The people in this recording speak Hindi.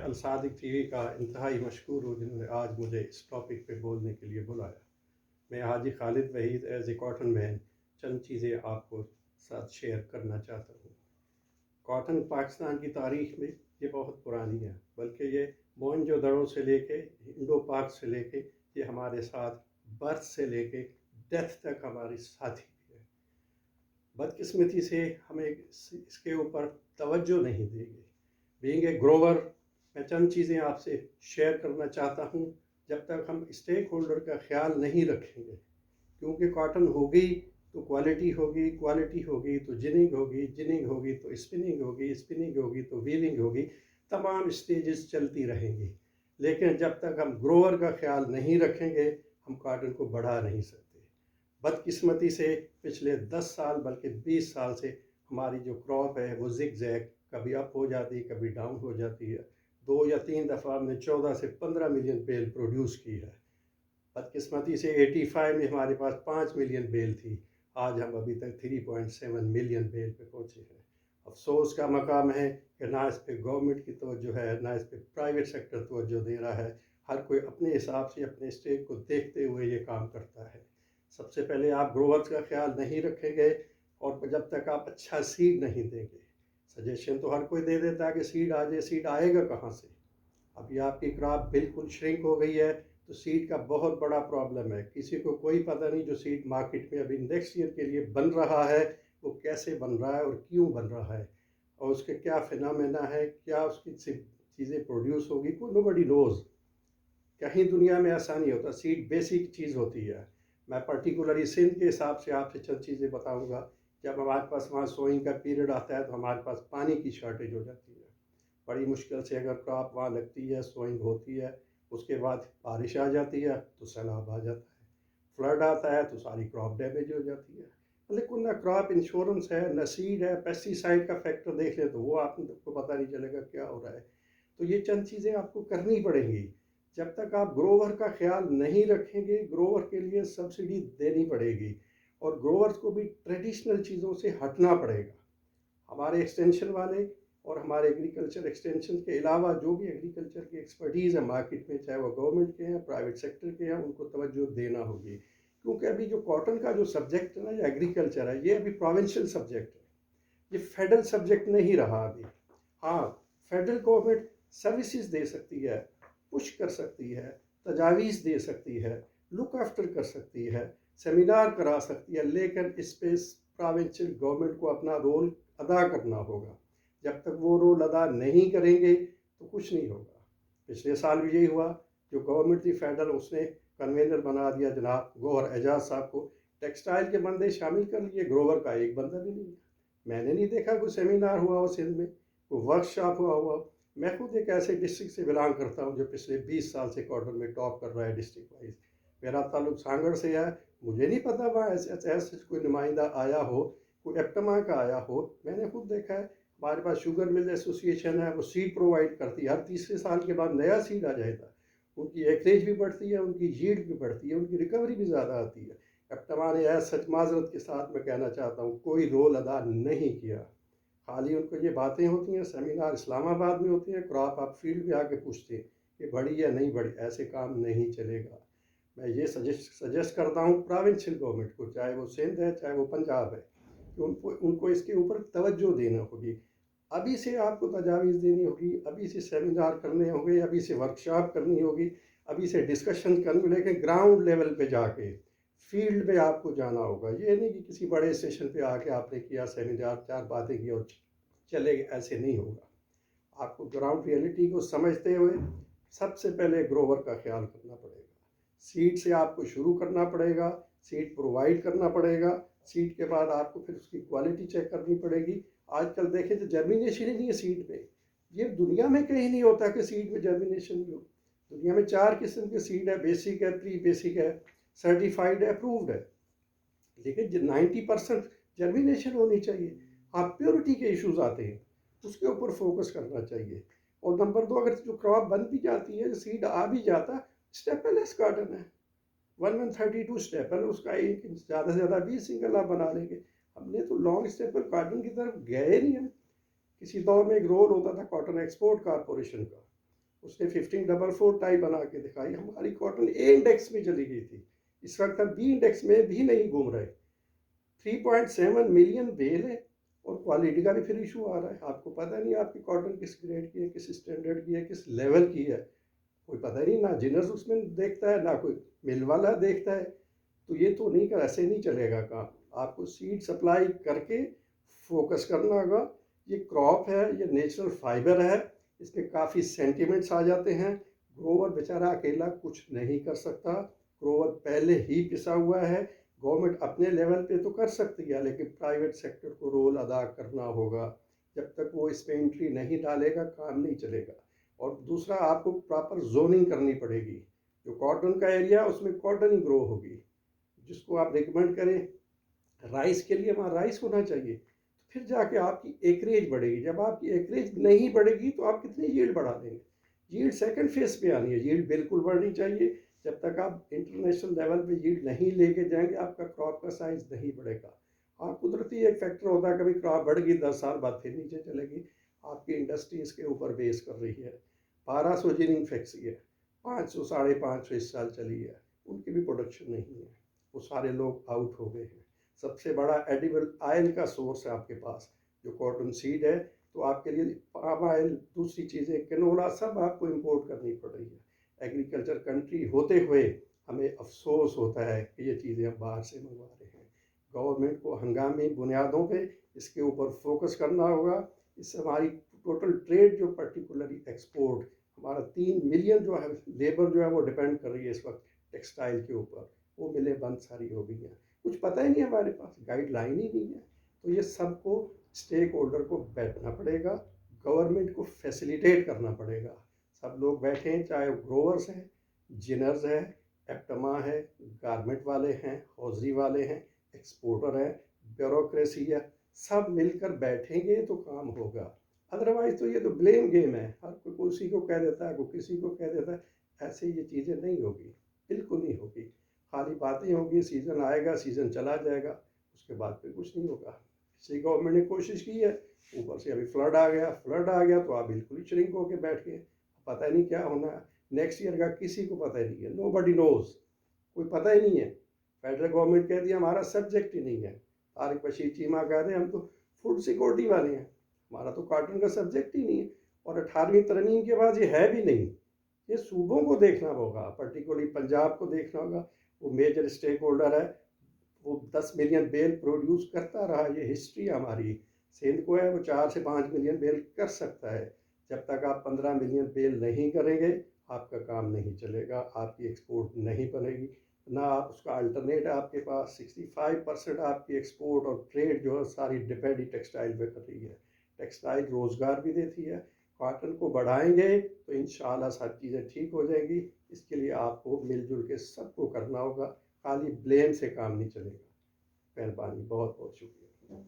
अल सादिक टीवी का इंतहाई मशकूर हूँ जिन्होंने आज मुझे इस टॉपिक पे बोलने के लिए बुलाया। मैं Haji Khalid Waheed as a cotton man चंद चीज़ें आपको साथ शेयर करना चाहता हूँ। कॉटन पाकिस्तान की तारीख में ये बहुत पुरानी है, बल्कि ये मोहनजोदड़ो से लेके इंडो पाक से लेके ये हमारे साथ बर्थ से लेके डेथ तक हमारे साथी भी है। बदकिस्मती से हमें इसके ऊपर तवज्जो नहीं दी गई। बीइंग ए ग्रोवर, मैं चंद चीज़ें आपसे शेयर करना चाहता हूँ। जब तक हम स्टेक होल्डर का ख्याल नहीं रखेंगे, क्योंकि कॉटन होगी तो क्वालिटी होगी, क्वालिटी होगी तो जिनिंग होगी, जिनिंग होगी तो स्पिनिंग होगी, स्पिनिंग होगी तो वीविंग होगी, तमाम स्टेजेस चलती रहेंगी। लेकिन जब तक हम ग्रोवर का ख्याल नहीं रखेंगे, हम कॉटन को बढ़ा नहीं सकते। बदकिस्मती से पिछले 10 साल बल्कि 20 साल से हमारी जो क्रॉप है वो जिग जैग, कभी अप हो जाती, कभी डाउन हो जाती है। 2 या 3 दफ़ा हमने 14 से 15 मिलियन बेल प्रोड्यूस की है। बदकिस्मती से 85 में हमारे पास 5 मिलियन बेल थी, आज हम अभी तक 3.7 मिलियन बेल पे पहुँचे हैं। अफसोस का मकाम है कि ना इस पर गवर्नमेंट की तवज्जो है, ना इस पर प्राइवेट सेक्टर तवज्जो दे रहा है। हर कोई अपने हिसाब से अपने स्टेट को देखते हुए ये काम करता है। सबसे पहले आप ग्रोवर्स का ख्याल नहीं रखेंगे और जब तक आप अच्छा सीड नहीं देंगे। सजेशन तो हर कोई दे देता है कि सीड आ जाए, सीड आएगा कहाँ से? अभी आपकी क्रॉप बिल्कुल श्रिंक हो गई है, तो सीड का बहुत बड़ा प्रॉब्लम है। किसी को कोई पता नहीं जो सीड मार्केट में अभी नेक्स्ट ईयर के लिए बन रहा है वो कैसे बन रहा है और क्यों बन रहा है और उसके क्या फिनोमेना है, क्या उसकी चीज़ें प्रोड्यूस होगी, को नोबडी नोज़। कहीं दुनिया में ऐसा नहीं होता। सीड बेसिक चीज़ होती है। मैं पर्टिकुलरली सिंध के हिसाब से आपसे चंद चीज़ें बताऊंगा। जब हमारे पास वहाँ सोइंग का पीरियड आता है तो हमारे पास पानी की शॉर्टेज हो जाती है। बड़ी मुश्किल से अगर क्रॉप वहाँ लगती है, सोइंग होती है, उसके बाद बारिश आ जाती है तो सैलाब आ जाता है, फ्लड आता है तो सारी क्रॉप डैमेज हो जाती है। लेकिन ना क्रॉप इंश्योरेंस है, न सीड है। पेस्टिसाइड का फैक्टर देख ले तो वो आपको पता नहीं चलेगा क्या हो रहा है। तो ये चंद चीज़ें आपको करनी पड़ेंगी। जब तक आप ग्रोवर का ख्याल नहीं रखेंगे, ग्रोवर के लिए सब्सिडी देनी पड़ेगी और ग्रोवर्स को भी ट्रेडिशनल चीज़ों से हटना पड़ेगा। हमारे एक्सटेंशन वाले और हमारे एग्रीकल्चर एक्सटेंशन के अलावा जो भी एग्रीकल्चर की एक्सपर्टीज़ है मार्केट में, चाहे वो गवर्नमेंट के हैं, प्राइवेट सेक्टर के हैं, उनको तवज्जो देना होगी। क्योंकि अभी जो कॉटन का जो सब्जेक्ट है ना, या एग्रीकल्चर है, ये अभी प्रोविंशियल सब्जेक्ट है, ये फेडरल सब्जेक्ट नहीं रहा अभी। हाँ, फेडरल गवर्नमेंट सर्विसेज दे सकती है, पुश कर सकती है, तजावीज़ दे सकती है, लुक आफ्टर कर सकती है, सेमिनार करा सकती है, लेकिन इस पे प्रोविंशियल गवर्नमेंट को अपना रोल अदा करना होगा। जब तक वो रोल अदा नहीं करेंगे तो कुछ नहीं होगा। पिछले साल भी यही हुआ। जो गवर्नमेंट थी फेडरल, उसने कन्वेनर बना दिया जनाब गौहर एजाज साहब को। टेक्सटाइल के बंदे शामिल कर लिए, ग्रोवर का एक बंदा भी नहीं। मैंने नहीं देखा कोई सेमिनार हुआ हो सिंध में, कोई वर्कशॉप हुआ। मैं खुद एक ऐसे डिस्ट्रिक्ट से बिलोंग करता हूँ जो पिछले 20 साल से कॉटन में टॉप कर रहा है डिस्ट्रिक्ट वाइज। मेरा ताल्लुक सांगड़ से है। मुझे नहीं पता वहाँ ऐसे कोई नुमाइंदा आया हो, कोई एप्टमा का आया हो। मैंने खुद देखा है। हमारे पास शुगर मिल एसोसिएशन है, वो सीड प्रोवाइड करती है। हर तीसरे साल के बाद नया सीड आ जाता है। उनकी एकरेज भी बढ़ती है, उनकी यील्ड भी बढ़ती है, उनकी रिकवरी भी ज़्यादा आती है। एप्टमा ने ऐसा सच माजरत के साथ मैं कहना चाहता हूँ कोई रोल अदा नहीं किया। खाली उनको ये बातें होती हैं। सेमिनार इस्लामाबाद में होती हैं, क्रॉप आप फील्ड में आके पूछते हैं कि बढ़ी या नहीं बढ़ी। ऐसे काम नहीं चलेगा। मैं ये सजेस्ट करता हूँ प्रोविंशियल गवर्नमेंट को, चाहे वो सिंध है चाहे वो पंजाब है, कि उनको इसके ऊपर तवज्जो देना होगी। अभी से आपको तजावीज़ देनी होगी, अभी से सेमिनार करने होंगे, अभी से वर्कशॉप करनी होगी, अभी से डिस्कशन करनी, लेकिन ग्राउंड लेवल पे जाके फील्ड में आपको जाना होगा। ये नहीं कि किसी बड़े स्टेशन पे आके आपने किया सेमिनार, 4 बातें की और चले गए, ऐसे नहीं होगा। आपको ग्राउंड रियलिटी को समझते हुए सबसे पहले ग्रोवर का ख्याल करना पड़ेगा। सीड से आपको शुरू करना पड़ेगा, सीड प्रोवाइड करना पड़ेगा। सीड के बाद आपको फिर उसकी क्वालिटी चेक करनी पड़ेगी। आजकल देखें तो जर्मिनेशन ही नहीं है सीड में। ये दुनिया में कहीं नहीं होता कि सीड में जर्मिनेशन भी हो। दुनिया में 4 किस्म के सीड है, बेसिक है, प्री बेसिक है, सर्टिफाइड है, अप्रूव्ड है। लेकिन 90% जर्मिनेशन होनी चाहिए। हाँ, प्योरिटी के इश्यूज आते हैं, उसके ऊपर फोकस करना चाहिए। और नंबर 2, अगर जो क्रॉप बन भी जाती है, सीड आ भी जाता, स्टेपलेस गार्डन है, 132 स्टेपल, उसका एक ज़्यादा से ज़्यादा 20 सिंगल आप बना लेंगे। हमने तो लॉन्ग स्टेपल गार्डन की तरफ गए नहीं। हम किसी दौर में एक रोल होता था कॉटन एक्सपोर्ट कॉरपोरेशन का, उसने 1544 टाई बना के दिखाई, हमारी कॉटन ए इंडेक्स में चली गई थी। इस वक्त हम बी इंडेक्स में भी नहीं घूम रहे। 3.7 मिलियन बेल है और क्वालिटी का भी फिर इशू आ रहा है। आपको पता नहीं आपकी कॉटन किस ग्रेड की है, किस स्टैंडर्ड की है, किस लेवल की है, कोई पता नहीं। ना जिनर्स उसमें देखता है, ना कोई मिल वाला देखता है। तो ये तो नहीं कर, ऐसे नहीं चलेगा काम। आपको सीड सप्लाई करके फोकस करना होगा। ये क्रॉप है, ये नेचुरल फाइबर है, इसमें काफ़ी सेंटिमेंट्स आ जाते हैं। ग्रोवर बेचारा अकेला कुछ नहीं कर सकता, ग्रोवर पहले ही पिसा हुआ है। गवर्नमेंट अपने लेवल पे तो कर सकती है, लेकिन प्राइवेट सेक्टर को रोल अदा करना होगा। जब तक वो इस पे एंट्री नहीं डालेगा काम नहीं चलेगा। और दूसरा, आपको प्रॉपर जोनिंग करनी पड़ेगी। जो कॉटन का एरिया उसमें कॉटन ही ग्रो होगी। जिसको आप रिकमेंड करें राइस के लिए, वहाँ राइस होना चाहिए। तो फिर जाके आपकी एकरेज बढ़ेगी। जब आपकी एकरेज नहीं बढ़ेगी तो आप कितनी यील्ड बढ़ा देंगे। यील्ड सेकंड फेज पे आनी है, यील्ड बिल्कुल बढ़नी चाहिए। जब तक आप इंटरनेशनल लेवल पे यील्ड नहीं लेके जाएंगे आपका क्रॉप का साइज नहीं बढ़ेगा। हाँ, कुदरती एक फैक्टर होता है, कभी क्रॉप बढ़ गई 10 साल बाद फिर नीचे चलेगी। आपकी इंडस्ट्री इसके ऊपर बेस कर रही है। 1200 जिनिंग फैक्ट्री है, 500 550 इस साल चली है, उनकी भी प्रोडक्शन नहीं है। वो सारे लोग आउट हो गए हैं। सबसे बड़ा एडिबल ऑयल का सोर्स है आपके पास जो कॉटन सीड है। तो आपके लिए पाम ऑयल, दूसरी चीज़ें, कैनोला, सब आपको इंपोर्ट करनी पड़ रही है। एग्रीकल्चर कंट्री होते हुए हमें अफसोस होता है कि ये चीज़ें हम बाहर से मंगवा रहे हैं। गवर्नमेंट को हंगामी बुनियादों पे इसके ऊपर फोकस करना होगा। इससे हमारी टोटल ट्रेड, जो पर्टिकुलरली एक्सपोर्ट, हमारा 3 मिलियन जो है लेबर जो है वो डिपेंड कर रही है इस वक्त टेक्सटाइल के ऊपर, वो मिलें बंद सारी हो गई हैं। कुछ पता ही नहीं, हमारे पास गाइडलाइन ही नहीं है। तो ये सबको स्टेक होल्डर को बैठना पड़ेगा, गवर्नमेंट को फैसिलिटेट करना पड़ेगा। सब लोग बैठें, चाहे ग्रोवर्स हैं, जिनर्स हैं, एप्टमा है, गारमेंट वाले हैं, हौजरी वाले हैं, एक्सपोर्टर हैं, ब्यूरोक्रेसी है, सब मिलकर बैठेंगे तो काम होगा। अदरवाइज तो ये तो ब्लेम गेम है, हर कोई किसी को कह देता है, कोई किसी को कह देता है। ऐसे ये चीज़ें नहीं होगी, बिल्कुल नहीं होगी। खाली बातें होगी, सीज़न आएगा, सीज़न चला जाएगा, उसके बाद फिर कुछ नहीं होगा। पिछली गवर्नमेंट ने कोशिश की है, ऊपर से अभी फ्लड आ गया, फ्लड आ गया तो आप बिल्कुल ही श्रिंक होके बैठ गए। पता ही नहीं क्या होना है नेक्स्ट ईयर का, किसी को पता ही नहीं है। नो बडी नोज, कोई पता ही नहीं है। फेडरल गवर्नमेंट कह दिया हमारा सब्जेक्ट ही नहीं है। तारिक बशीर चीमा कह रहे हैं हम तो फूड सिक्योरिटी वाले हैं, हमारा तो कार्टन का सब्जेक्ट ही नहीं है। और 18वीं तरमीम के बाद ये है भी नहीं। ये सूबों को देखना होगा, पर्टिकुलरली पंजाब को देखना होगा। वो मेजर स्टेक होल्डर है, वो 10 मिलियन बेल प्रोड्यूस करता रहा, ये हिस्ट्री हमारी। सिंध को है वो 4 से 5 मिलियन बेल कर सकता है। जब तक आप 15 मिलियन बेल नहीं करेंगे आपका काम नहीं चलेगा, आपकी एक्सपोर्ट नहीं बनेगी। ना आप उसका अल्टरनेट है आपके पास। 65% आपकी एक्सपोर्ट और ट्रेड जो है सारी डिपेंड ही टेक्सटाइल पे कर रही है। टेक्सटाइल रोज़गार भी देती है। कॉटन को बढ़ाएंगे तो इंशाल्लाह सब चीज़ें ठीक हो जाएंगी। इसके लिए आपको मिलजुल के सबको करना होगा, खाली ब्लेम से काम नहीं चलेगा। मेहरबानी, बहुत बहुत शुक्रिया।